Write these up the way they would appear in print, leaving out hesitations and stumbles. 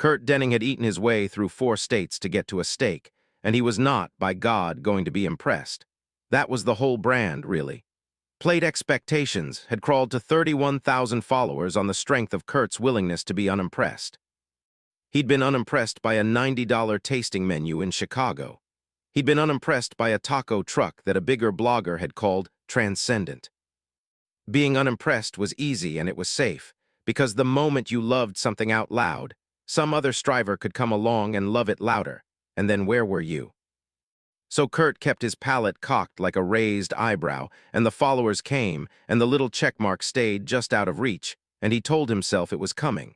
Kurt Denning had eaten his way through 4 states to get to a steak, and he was not, by God, going to be impressed. That was the whole brand, really. Plate Expectations had crawled to 31,000 followers on the strength of Kurt's willingness to be unimpressed. He'd been unimpressed by a $90 tasting menu in Chicago. He'd been unimpressed by a taco truck that a bigger blogger had called transcendent. Being unimpressed was easy and it was safe, because the moment you loved something out loud, some other striver could come along and love it louder, and then where were you? So Kurt kept his palate cocked like a raised eyebrow, and the followers came, and the little checkmark stayed just out of reach, and he told himself it was coming.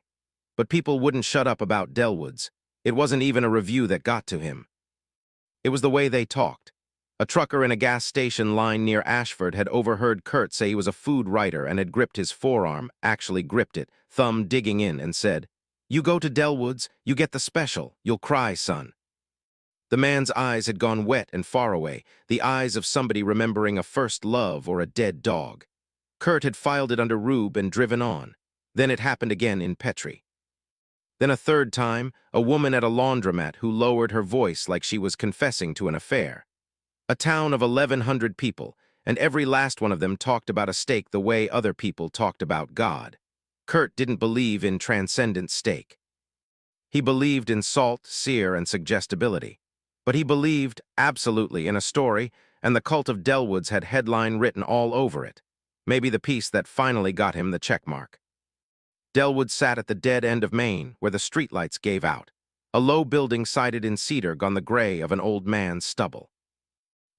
But people wouldn't shut up about Delwoods. It wasn't even a review that got to him. It was the way they talked. A trucker in a gas station line near Ashford had overheard Kurt say he was a food writer and had gripped his forearm, actually gripped it, thumb digging in, and said, "You go to Delwoods, you get the special, you'll cry, son." The man's eyes had gone wet and far away, the eyes of somebody remembering a first love or a dead dog. Kurt had filed it under Rube and driven on. Then it happened again in Petrie. Then a third time, a woman at a laundromat who lowered her voice like she was confessing to an affair. A town of 1,100 people, and every last one of them talked about a steak the way other people talked about God. Kurt didn't believe in transcendent steak. He believed in salt, sear, and suggestibility. But he believed, absolutely, in a story, and the cult of Delwoods had headline written all over it. Maybe the piece that finally got him the checkmark. Delwoods sat at the dead end of Maine, where the streetlights gave out. A low building sited in cedar gone the gray of an old man's stubble.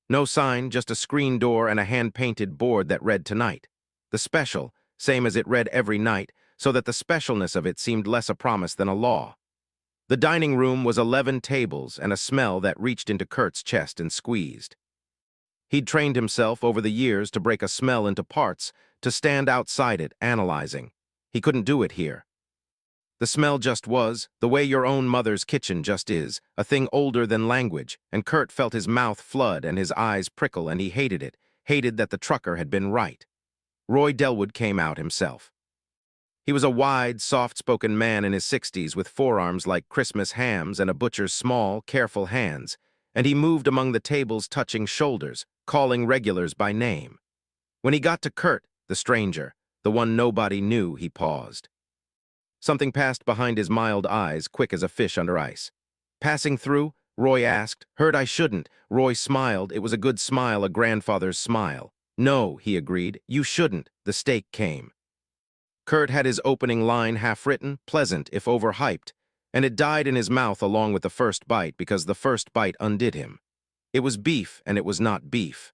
No sign, just a screen door and a hand-painted board that read "Tonight." The special, same as it read every night, so that the specialness of it seemed less a promise than a law. The dining room was 11 tables and a smell that reached into Kurt's chest and squeezed. He'd trained himself over the years to break a smell into parts, to stand outside it, analyzing. He couldn't do it here. The smell just was, the way your own mother's kitchen just is, a thing older than language, and Kurt felt his mouth flood and his eyes prickle, and he hated it, hated that the trucker had been right. Roy Delwood came out himself. He was a wide, soft-spoken man in his 60s with forearms like Christmas hams and a butcher's small, careful hands, and he moved among the tables touching shoulders, calling regulars by name. When he got to Kurt, the stranger, the one nobody knew, he paused. Something passed behind his mild eyes, quick as a fish under ice. "Passing through?" Roy asked. "Heard I shouldn't." Roy smiled. It was a good smile, a grandfather's smile. "No," he agreed, "you shouldn't." The steak came. Kurt had his opening line half-written, pleasant if overhyped, and it died in his mouth along with the first bite because the first bite undid him. It was beef, and it was not beef.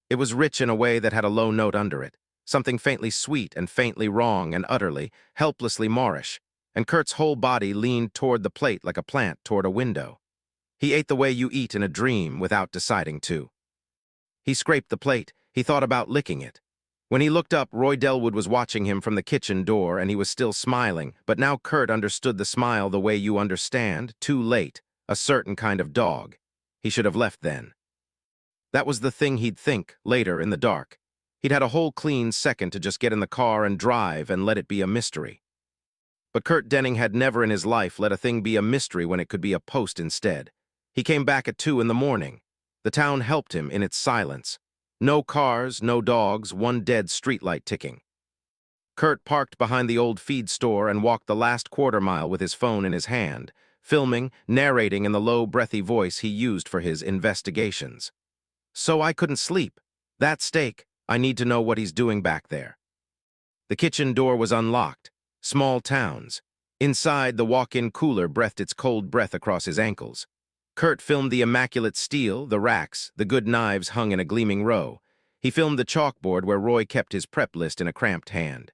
It was rich in a way that had a low note under it, something faintly sweet and faintly wrong and utterly, helplessly Moorish, and Kurt's whole body leaned toward the plate like a plant toward a window. He ate the way you eat in a dream without deciding to. He scraped the plate. He thought about licking it. When he looked up, Roy Delwood was watching him from the kitchen door, and he was still smiling, but now Kurt understood the smile the way you understand, too late, a certain kind of dog. He should have left then. That was the thing he'd think, later, in the dark. He'd had a whole clean second to just get in the car and drive and let it be a mystery. But Kurt Denning had never in his life let a thing be a mystery when it could be a post instead. He came back at 2 in the morning. The town helped him in its silence. No cars, no dogs, one dead streetlight ticking. Kurt parked behind the old feed store and walked the last quarter-mile with his phone in his hand, filming, narrating in the low, breathy voice he used for his investigations. "So I couldn't sleep. That steak, I need to know what he's doing back there." The kitchen door was unlocked. Small towns. Inside, the walk-in cooler breathed its cold breath across his ankles. Kurt filmed the immaculate steel, the racks, the good knives hung in a gleaming row. He filmed the chalkboard where Roy kept his prep list in a cramped hand.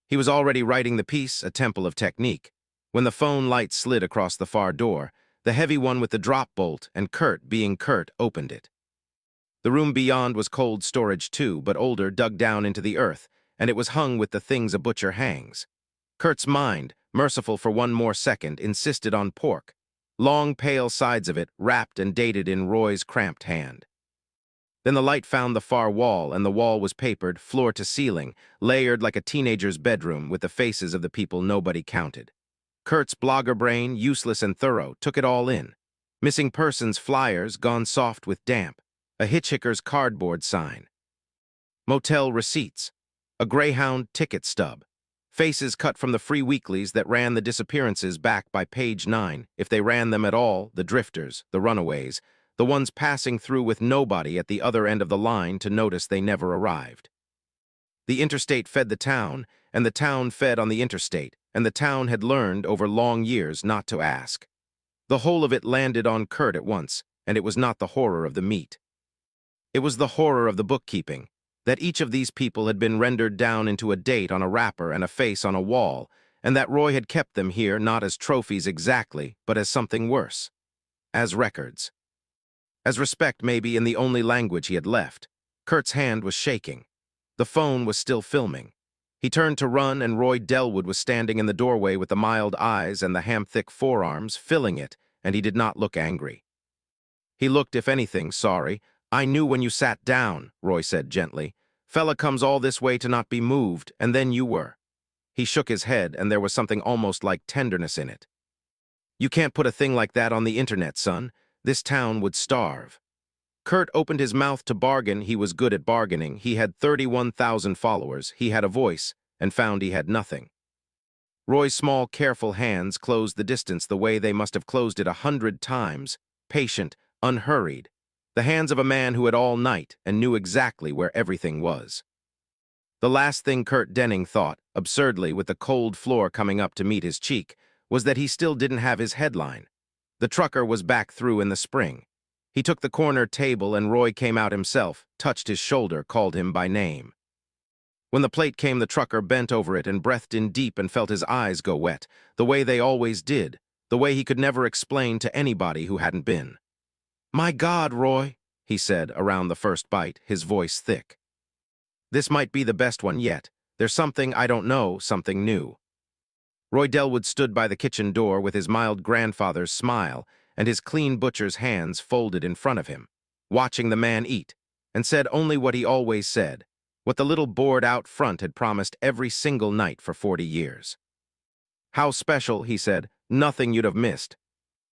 He was already writing the piece, A Temple of Technique, when the phone light slid across the far door, the heavy one with the drop bolt, and Kurt, being Kurt, opened it. The room beyond was cold storage too, but older, dug down into the earth, and it was hung with the things a butcher hangs. Kurt's mind, merciful for one more second, insisted on pork. Long, pale sides of it, wrapped and dated in Roy's cramped hand. Then the light found the far wall, and the wall was papered, floor to ceiling, layered like a teenager's bedroom with the faces of the people nobody counted. Kurt's blogger brain, useless and thorough, took it all in. Missing persons flyers gone soft with damp, a hitchhiker's cardboard sign, motel receipts, a Greyhound ticket stub, faces cut from the free weeklies that ran the disappearances back by page 9, if they ran them at all, the drifters, the runaways, the ones passing through with nobody at the other end of the line to notice they never arrived. The interstate fed the town, and the town fed on the interstate, and the town had learned over long years not to ask. The whole of it landed on Kurt at once, and it was not the horror of the meat. It was the horror of the bookkeeping, that each of these people had been rendered down into a date on a wrapper and a face on a wall, and that Roy had kept them here not as trophies exactly, but as something worse. As records. As respect maybe in the only language he had left. Kurt's hand was shaking. The phone was still filming. He turned to run, and Roy Delwood was standing in the doorway with the mild eyes and the ham-thick forearms, filling it, and he did not look angry. He looked, if anything, sorry. "I knew when you sat down," Roy said gently. "Fella comes all this way to not be moved, and then you were." He shook his head, and there was something almost like tenderness in it. "You can't put a thing like that on the internet, son. This town would starve." Kurt opened his mouth to bargain. He was good at bargaining. He had 31,000 followers. He had a voice, and found he had nothing. Roy's small, careful hands closed the distance the way they must have closed it 100 times, patient, unhurried, the hands of a man who had all night and knew exactly where everything was. The last thing Kurt Denning thought, absurdly with the cold floor coming up to meet his cheek, was that he still didn't have his headline. The trucker was back through in the spring. He took the corner table, and Roy came out himself, touched his shoulder, called him by name. When the plate came, the trucker bent over it and breathed in deep and felt his eyes go wet, the way they always did, the way he could never explain to anybody who hadn't been. "My God, Roy," he said around the first bite, his voice thick. "This might be the best one yet. There's something I don't know, something new." Roy Delwood stood by the kitchen door with his mild grandfather's smile and his clean butcher's hands folded in front of him, watching the man eat, and said only what he always said, what the little board out front had promised every single night for 40 years. "How special," he said, "nothing you'd have missed.